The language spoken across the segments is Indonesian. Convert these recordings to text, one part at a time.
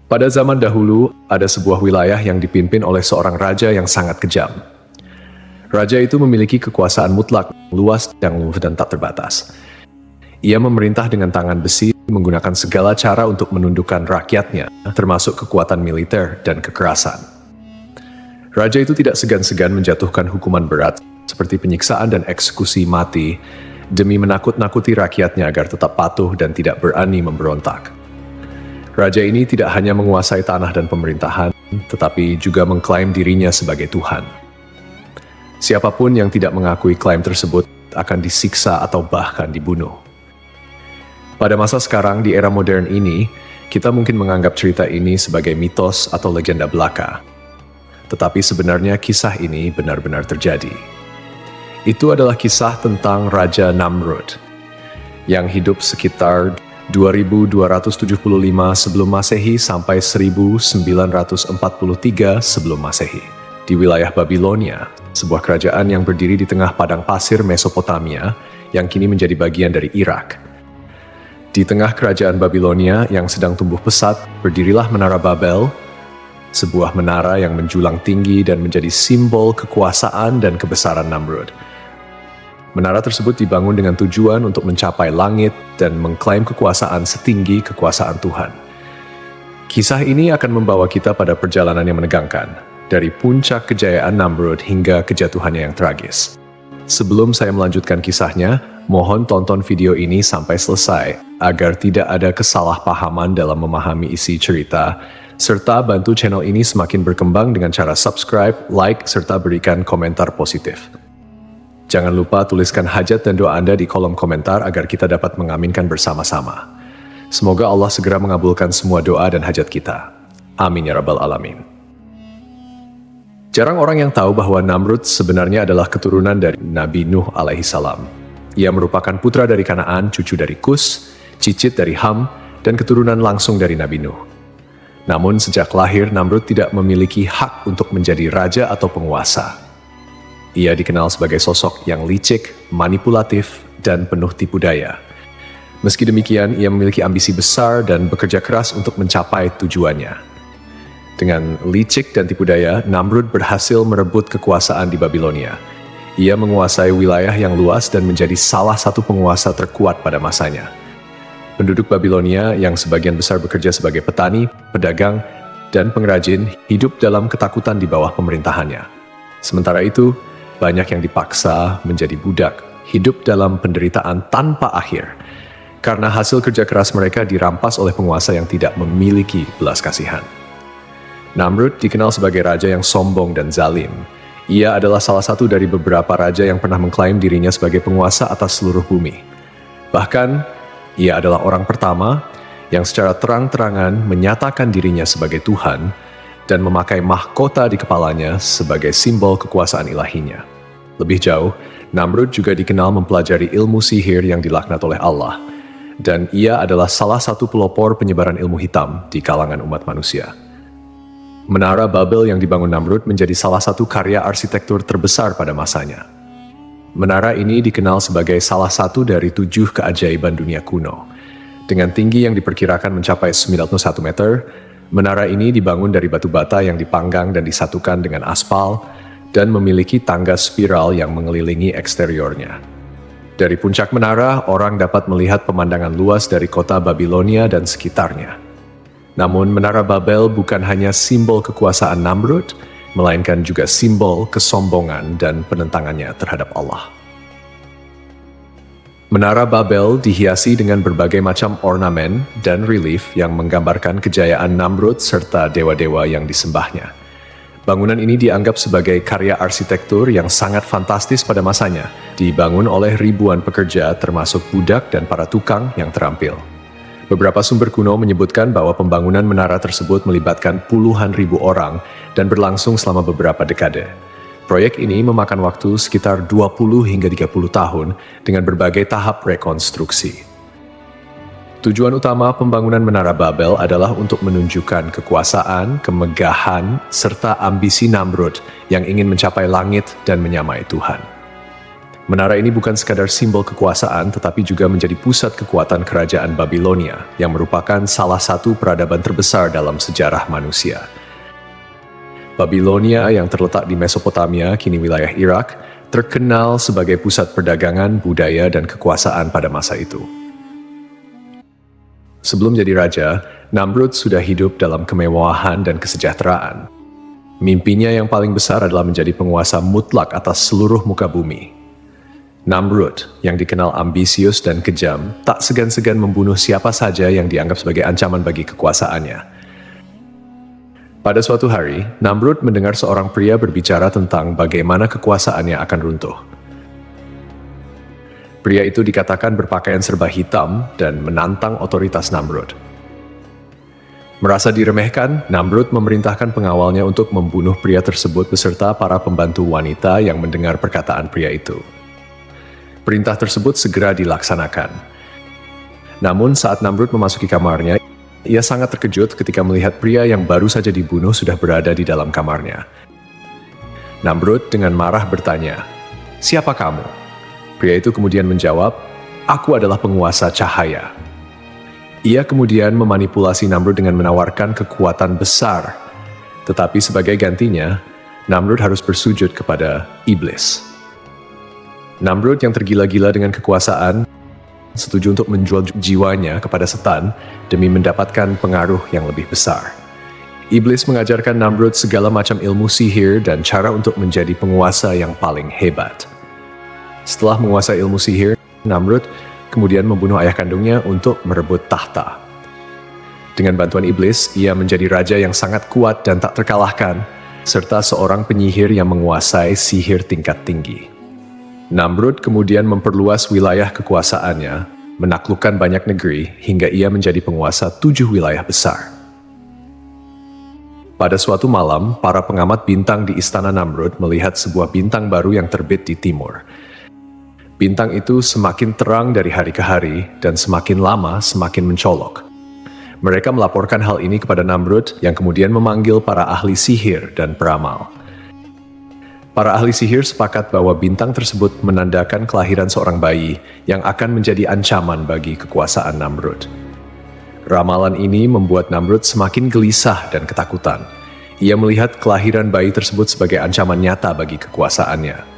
Pada zaman dahulu, ada sebuah wilayah yang dipimpin oleh seorang raja yang sangat kejam. Raja itu memiliki kekuasaan mutlak, luas, dan tak terbatas. Ia memerintah dengan tangan besi, menggunakan segala cara untuk menundukkan rakyatnya, termasuk kekuatan militer dan kekerasan. Raja itu tidak segan-segan menjatuhkan hukuman berat, seperti penyiksaan dan eksekusi mati, demi menakut-nakuti rakyatnya agar tetap patuh dan tidak berani memberontak. Raja ini tidak hanya menguasai tanah dan pemerintahan, tetapi juga mengklaim dirinya sebagai Tuhan. Siapapun yang tidak mengakui klaim tersebut akan disiksa atau bahkan dibunuh. Pada masa sekarang, di era modern ini, kita mungkin menganggap cerita ini sebagai mitos atau legenda belaka. Tetapi sebenarnya kisah ini benar-benar terjadi. Itu adalah kisah tentang Raja Namrud, yang hidup sekitar 2275 sebelum Masehi sampai 1943 sebelum Masehi di wilayah Babilonia, sebuah kerajaan yang berdiri di tengah padang pasir Mesopotamia yang kini menjadi bagian dari Irak. Di tengah kerajaan Babilonia yang sedang tumbuh pesat, berdirilah Menara Babel, sebuah menara yang menjulang tinggi dan menjadi simbol kekuasaan dan kebesaran Namrud. Menara tersebut dibangun dengan tujuan untuk mencapai langit dan mengklaim kekuasaan setinggi kekuasaan Tuhan. Kisah ini akan membawa kita pada perjalanan yang menegangkan, dari puncak kejayaan Namrud hingga kejatuhannya yang tragis. Sebelum saya melanjutkan kisahnya, mohon tonton video ini sampai selesai, agar tidak ada kesalahpahaman dalam memahami isi cerita, serta bantu channel ini semakin berkembang dengan cara subscribe, like, serta berikan komentar positif. Jangan lupa tuliskan hajat dan doa Anda di kolom komentar agar kita dapat mengaminkan bersama-sama. Semoga Allah segera mengabulkan semua doa dan hajat kita. Amin ya rabbal alamin. Jarang orang yang tahu bahwa Namrud sebenarnya adalah keturunan dari Nabi Nuh alaihissalam. Ia merupakan putra dari Kanaan, cucu dari Kus, cicit dari Ham, dan keturunan langsung dari Nabi Nuh. Namun sejak lahir, Namrud tidak memiliki hak untuk menjadi raja atau penguasa. Ia dikenal sebagai sosok yang licik, manipulatif, dan penuh tipu daya. Meski demikian, ia memiliki ambisi besar dan bekerja keras untuk mencapai tujuannya. Dengan licik dan tipu daya, Namrud berhasil merebut kekuasaan di Babilonia. Ia menguasai wilayah yang luas dan menjadi salah satu penguasa terkuat pada masanya. Penduduk Babilonia yang sebagian besar bekerja sebagai petani, pedagang, dan pengrajin hidup dalam ketakutan di bawah pemerintahannya. Sementara itu, banyak yang dipaksa menjadi budak, hidup dalam penderitaan tanpa akhir, karena hasil kerja keras mereka dirampas oleh penguasa yang tidak memiliki belas kasihan. Namrud dikenal sebagai raja yang sombong dan zalim. Ia adalah salah satu dari beberapa raja yang pernah mengklaim dirinya sebagai penguasa atas seluruh bumi. Bahkan, ia adalah orang pertama yang secara terang-terangan menyatakan dirinya sebagai Tuhan dan memakai mahkota di kepalanya sebagai simbol kekuasaan ilahinya. Lebih jauh, Namrud juga dikenal mempelajari ilmu sihir yang dilaknat oleh Allah, dan ia adalah salah satu pelopor penyebaran ilmu hitam di kalangan umat manusia. Menara Babel yang dibangun Namrud menjadi salah satu karya arsitektur terbesar pada masanya. Menara ini dikenal sebagai salah satu dari 7 keajaiban dunia kuno. Dengan tinggi yang diperkirakan mencapai 91 meter, menara ini dibangun dari batu bata yang dipanggang dan disatukan dengan aspal dan memiliki tangga spiral yang mengelilingi eksteriornya. Dari puncak menara, orang dapat melihat pemandangan luas dari kota Babilonia dan sekitarnya. Namun, Menara Babel bukan hanya simbol kekuasaan Namrud, melainkan juga simbol kesombongan dan penentangannya terhadap Allah. Menara Babel dihiasi dengan berbagai macam ornamen dan relief yang menggambarkan kejayaan Namrud serta dewa-dewa yang disembahnya. Bangunan ini dianggap sebagai karya arsitektur yang sangat fantastis pada masanya, dibangun oleh ribuan pekerja termasuk budak dan para tukang yang terampil. Beberapa sumber kuno menyebutkan bahwa pembangunan menara tersebut melibatkan puluhan ribu orang dan berlangsung selama beberapa dekade. Proyek ini memakan waktu sekitar 20 hingga 30 tahun dengan berbagai tahap rekonstruksi. Tujuan utama pembangunan Menara Babel adalah untuk menunjukkan kekuasaan, kemegahan, serta ambisi Namrud yang ingin mencapai langit dan menyamai Tuhan. Menara ini bukan sekadar simbol kekuasaan, tetapi juga menjadi pusat kekuatan kerajaan Babilonia, yang merupakan salah satu peradaban terbesar dalam sejarah manusia. Babilonia yang terletak di Mesopotamia, kini wilayah Irak, terkenal sebagai pusat perdagangan, budaya, dan kekuasaan pada masa itu. Sebelum jadi raja, Namrud sudah hidup dalam kemewahan dan kesejahteraan. Mimpinya yang paling besar adalah menjadi penguasa mutlak atas seluruh muka bumi. Namrud, yang dikenal ambisius dan kejam, tak segan-segan membunuh siapa saja yang dianggap sebagai ancaman bagi kekuasaannya. Pada suatu hari, Namrud mendengar seorang pria berbicara tentang bagaimana kekuasaannya akan runtuh. Pria itu dikatakan berpakaian serba hitam dan menantang otoritas Namrud. Merasa diremehkan, Namrud memerintahkan pengawalnya untuk membunuh pria tersebut beserta para pembantu wanita yang mendengar perkataan pria itu. Perintah tersebut segera dilaksanakan. Namun saat Namrud memasuki kamarnya, ia sangat terkejut ketika melihat pria yang baru saja dibunuh sudah berada di dalam kamarnya. Namrud dengan marah bertanya, "Siapa kamu?" Pria itu kemudian menjawab, "Aku adalah penguasa cahaya." Ia kemudian memanipulasi Namrud dengan menawarkan kekuatan besar. Tetapi sebagai gantinya, Namrud harus bersujud kepada iblis. Namrud yang tergila-gila dengan kekuasaan, setuju untuk menjual jiwanya kepada setan demi mendapatkan pengaruh yang lebih besar. Iblis mengajarkan Namrud segala macam ilmu sihir dan cara untuk menjadi penguasa yang paling hebat. Setelah menguasai ilmu sihir, Namrud kemudian membunuh ayah kandungnya untuk merebut tahta. Dengan bantuan iblis, ia menjadi raja yang sangat kuat dan tak terkalahkan, serta seorang penyihir yang menguasai sihir tingkat tinggi. Namrud kemudian memperluas wilayah kekuasaannya, menaklukkan banyak negeri hingga ia menjadi penguasa 7 wilayah besar. Pada suatu malam, para pengamat bintang di istana Namrud melihat sebuah bintang baru yang terbit di timur. Bintang itu semakin terang dari hari ke hari dan semakin lama semakin mencolok. Mereka melaporkan hal ini kepada Namrud yang kemudian memanggil para ahli sihir dan peramal. Para ahli sihir sepakat bahwa bintang tersebut menandakan kelahiran seorang bayi yang akan menjadi ancaman bagi kekuasaan Namrud. Ramalan ini membuat Namrud semakin gelisah dan ketakutan. Ia melihat kelahiran bayi tersebut sebagai ancaman nyata bagi kekuasaannya.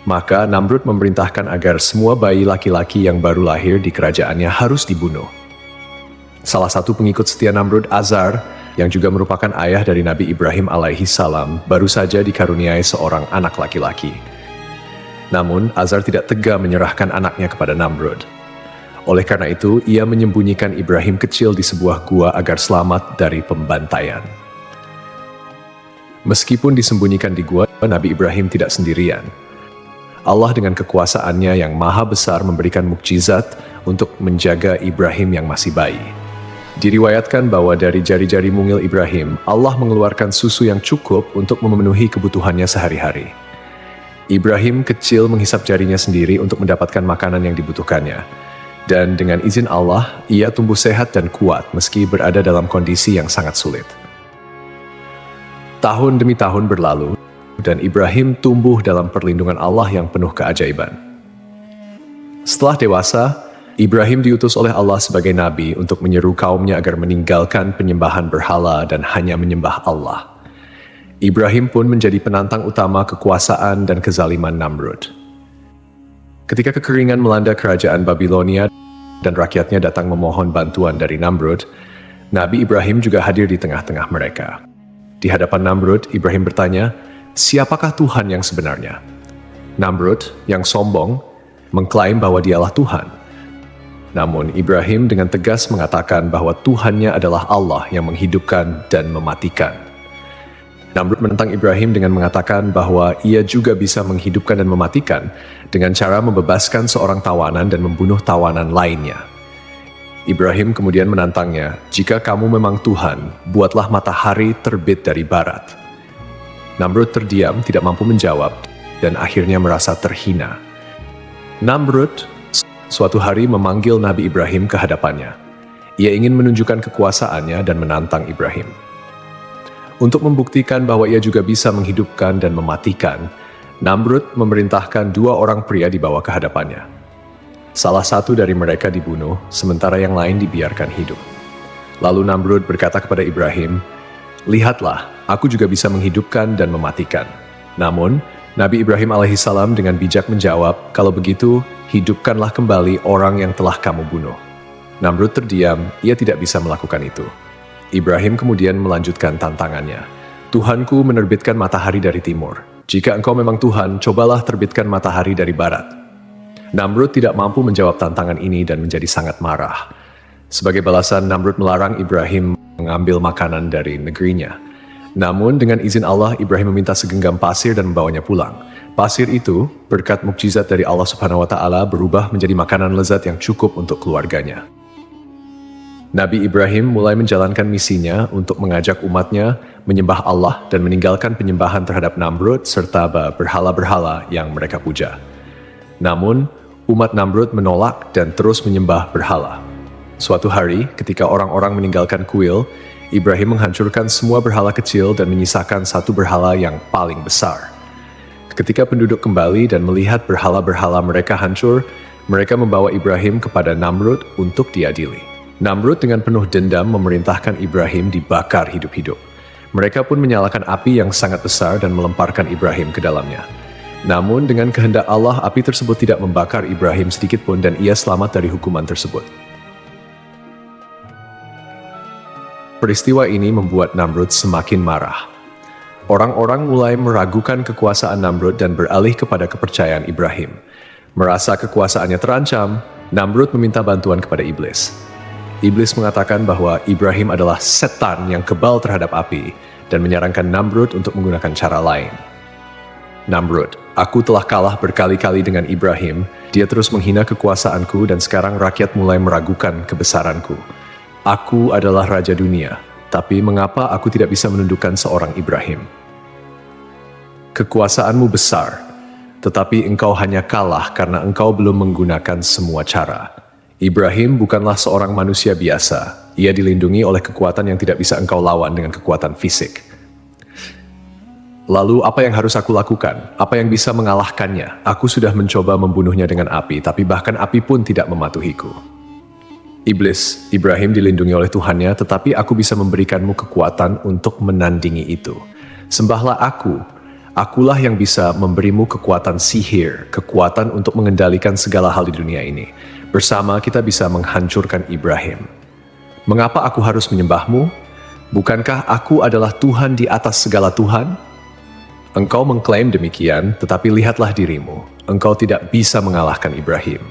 Maka Namrud memerintahkan agar semua bayi laki-laki yang baru lahir di kerajaannya harus dibunuh. Salah satu pengikut setia Namrud, Azar, yang juga merupakan ayah dari Nabi Ibrahim alaihi salam, baru saja dikaruniai seorang anak laki-laki. Namun, Azar tidak tega menyerahkan anaknya kepada Namrud. Oleh karena itu, ia menyembunyikan Ibrahim kecil di sebuah gua agar selamat dari pembantaian. Meskipun disembunyikan di gua, Nabi Ibrahim tidak sendirian. Allah dengan kekuasaannya yang maha besar memberikan mukjizat untuk menjaga Ibrahim yang masih bayi. Diriwayatkan bahwa dari jari-jari mungil Ibrahim, Allah mengeluarkan susu yang cukup untuk memenuhi kebutuhannya sehari-hari. Ibrahim kecil menghisap jarinya sendiri untuk mendapatkan makanan yang dibutuhkannya. Dan dengan izin Allah, ia tumbuh sehat dan kuat meski berada dalam kondisi yang sangat sulit. Tahun demi tahun berlalu, dan Ibrahim tumbuh dalam perlindungan Allah yang penuh keajaiban. Setelah dewasa, Ibrahim diutus oleh Allah sebagai nabi untuk menyeru kaumnya agar meninggalkan penyembahan berhala dan hanya menyembah Allah. Ibrahim pun menjadi penantang utama kekuasaan dan kezaliman Namrud. Ketika kekeringan melanda kerajaan Babilonia dan rakyatnya datang memohon bantuan dari Namrud, Nabi Ibrahim juga hadir di tengah-tengah mereka. Di hadapan Namrud, Ibrahim bertanya, "Siapakah Tuhan yang sebenarnya?" Namrud, yang sombong, mengklaim bahwa dialah Tuhan. Namun Ibrahim dengan tegas mengatakan bahwa Tuhannya adalah Allah yang menghidupkan dan mematikan. Namrud menentang Ibrahim dengan mengatakan bahwa ia juga bisa menghidupkan dan mematikan dengan cara membebaskan seorang tawanan dan membunuh tawanan lainnya. Ibrahim kemudian menantangnya, "Jika kamu memang Tuhan, buatlah matahari terbit dari barat." Namrud terdiam, tidak mampu menjawab, dan akhirnya merasa terhina. Namrud suatu hari memanggil Nabi Ibrahim ke hadapannya. Ia ingin menunjukkan kekuasaannya dan menantang Ibrahim. Untuk membuktikan bahwa ia juga bisa menghidupkan dan mematikan, Namrud memerintahkan 2 orang pria dibawa ke hadapannya. Salah satu dari mereka dibunuh, sementara yang lain dibiarkan hidup. Lalu Namrud berkata kepada Ibrahim, "Lihatlah, aku juga bisa menghidupkan dan mematikan." Namun, Nabi Ibrahim alaihissalam dengan bijak menjawab, "Kalau begitu, hidupkanlah kembali orang yang telah kamu bunuh." Namrud terdiam, ia tidak bisa melakukan itu. Ibrahim kemudian melanjutkan tantangannya. "Tuhanku menerbitkan matahari dari timur. Jika engkau memang Tuhan, cobalah terbitkan matahari dari barat." Namrud tidak mampu menjawab tantangan ini dan menjadi sangat marah. Sebagai balasan, Namrud melarang Ibrahim mengambil makanan dari negerinya. Namun dengan izin Allah, Ibrahim meminta segenggam pasir dan membawanya pulang. Pasir itu, berkat mukjizat dari Allah Subhanahu wa Ta'ala, berubah menjadi makanan lezat yang cukup untuk keluarganya. Nabi Ibrahim mulai menjalankan misinya untuk mengajak umatnya menyembah Allah dan meninggalkan penyembahan terhadap Namrud serta berhala-berhala yang mereka puja. Namun, umat Namrud menolak dan terus menyembah berhala. Suatu hari, ketika orang-orang meninggalkan kuil, Ibrahim menghancurkan semua berhala kecil dan menyisakan satu berhala yang paling besar. Ketika penduduk kembali dan melihat berhala-berhala mereka hancur, mereka membawa Ibrahim kepada Namrud untuk diadili. Namrud dengan penuh dendam memerintahkan Ibrahim dibakar hidup-hidup. Mereka pun menyalakan api yang sangat besar dan melemparkan Ibrahim ke dalamnya. Namun dengan kehendak Allah, api tersebut tidak membakar Ibrahim sedikitpun dan ia selamat dari hukuman tersebut. Peristiwa ini membuat Namrud semakin marah. Orang-orang mulai meragukan kekuasaan Namrud dan beralih kepada kepercayaan Ibrahim. Merasa kekuasaannya terancam, Namrud meminta bantuan kepada iblis. Iblis mengatakan bahwa Ibrahim adalah setan yang kebal terhadap api dan menyarankan Namrud untuk menggunakan cara lain. "Namrud, aku telah kalah berkali-kali dengan Ibrahim, dia terus menghina kekuasaanku dan sekarang rakyat mulai meragukan kebesaranku. Aku adalah raja dunia, tapi mengapa aku tidak bisa menundukkan seorang Ibrahim? Kekuasaanmu besar, tetapi engkau hanya kalah karena engkau belum menggunakan semua cara. Ibrahim bukanlah seorang manusia biasa. Ia dilindungi oleh kekuatan yang tidak bisa engkau lawan dengan kekuatan fisik. Lalu apa yang harus aku lakukan? Apa yang bisa mengalahkannya? Aku sudah mencoba membunuhnya dengan api, tapi bahkan api pun tidak mematuhiku." Iblis, Ibrahim dilindungi oleh Tuhannya, tetapi aku bisa memberikanmu kekuatan untuk menandingi itu. Sembahlah aku. Akulah yang bisa memberimu kekuatan sihir, kekuatan untuk mengendalikan segala hal di dunia ini. Bersama kita bisa menghancurkan Ibrahim. Mengapa aku harus menyembahmu? Bukankah aku adalah Tuhan di atas segala Tuhan? Engkau mengklaim demikian, tetapi lihatlah dirimu. Engkau tidak bisa mengalahkan Ibrahim.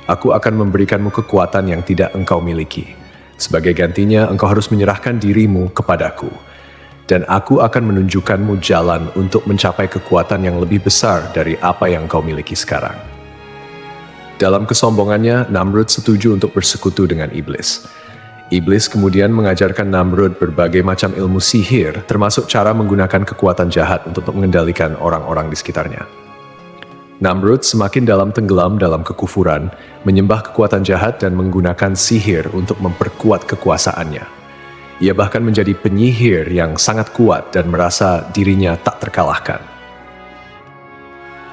Aku akan memberikanmu kekuatan yang tidak engkau miliki. Sebagai gantinya, engkau harus menyerahkan dirimu kepadaku. Dan aku akan menunjukkanmu jalan untuk mencapai kekuatan yang lebih besar dari apa yang engkau miliki sekarang. Dalam kesombongannya, Namrud setuju untuk bersekutu dengan iblis. Iblis kemudian mengajarkan Namrud berbagai macam ilmu sihir, termasuk cara menggunakan kekuatan jahat untuk mengendalikan orang-orang di sekitarnya. Namrud semakin tenggelam dalam kekufuran, menyembah kekuatan jahat dan menggunakan sihir untuk memperkuat kekuasaannya. Ia bahkan menjadi penyihir yang sangat kuat dan merasa dirinya tak terkalahkan.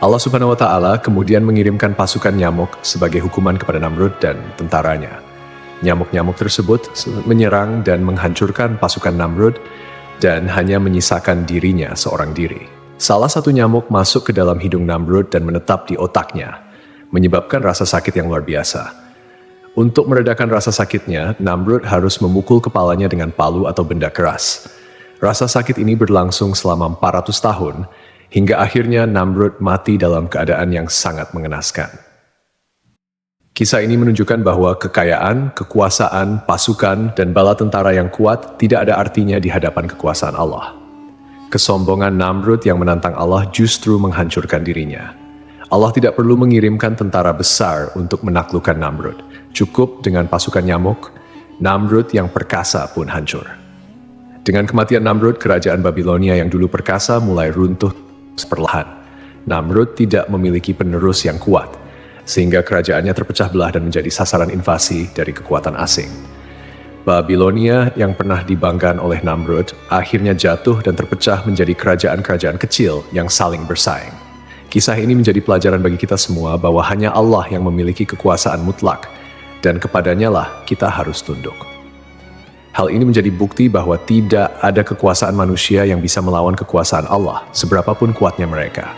Allah Subhanahu wa Ta'ala kemudian mengirimkan pasukan nyamuk sebagai hukuman kepada Namrud dan tentaranya. Nyamuk-nyamuk tersebut menyerang dan menghancurkan pasukan Namrud dan hanya menyisakan dirinya seorang diri. Salah satu nyamuk masuk ke dalam hidung Namrud dan menetap di otaknya, menyebabkan rasa sakit yang luar biasa. Untuk meredakan rasa sakitnya, Namrud harus memukul kepalanya dengan palu atau benda keras. Rasa sakit ini berlangsung selama 400 tahun, hingga akhirnya Namrud mati dalam keadaan yang sangat mengenaskan. Kisah ini menunjukkan bahwa kekayaan, kekuasaan, pasukan, dan bala tentara yang kuat tidak ada artinya di hadapan kekuasaan Allah. Kesombongan Namrud yang menantang Allah justru menghancurkan dirinya. Allah tidak perlu mengirimkan tentara besar untuk menaklukkan Namrud. Cukup dengan pasukan nyamuk, Namrud yang perkasa pun hancur. Dengan kematian Namrud, kerajaan Babilonia yang dulu perkasa mulai runtuh perlahan. Namrud tidak memiliki penerus yang kuat, sehingga kerajaannya terpecah belah dan menjadi sasaran invasi dari kekuatan asing. Babilonia yang pernah dibanggakan oleh Namrud akhirnya jatuh dan terpecah menjadi kerajaan-kerajaan kecil yang saling bersaing. Kisah ini menjadi pelajaran bagi kita semua bahwa hanya Allah yang memiliki kekuasaan mutlak, dan kepadanya lah kita harus tunduk. Hal ini menjadi bukti bahwa tidak ada kekuasaan manusia yang bisa melawan kekuasaan Allah, seberapapun kuatnya mereka.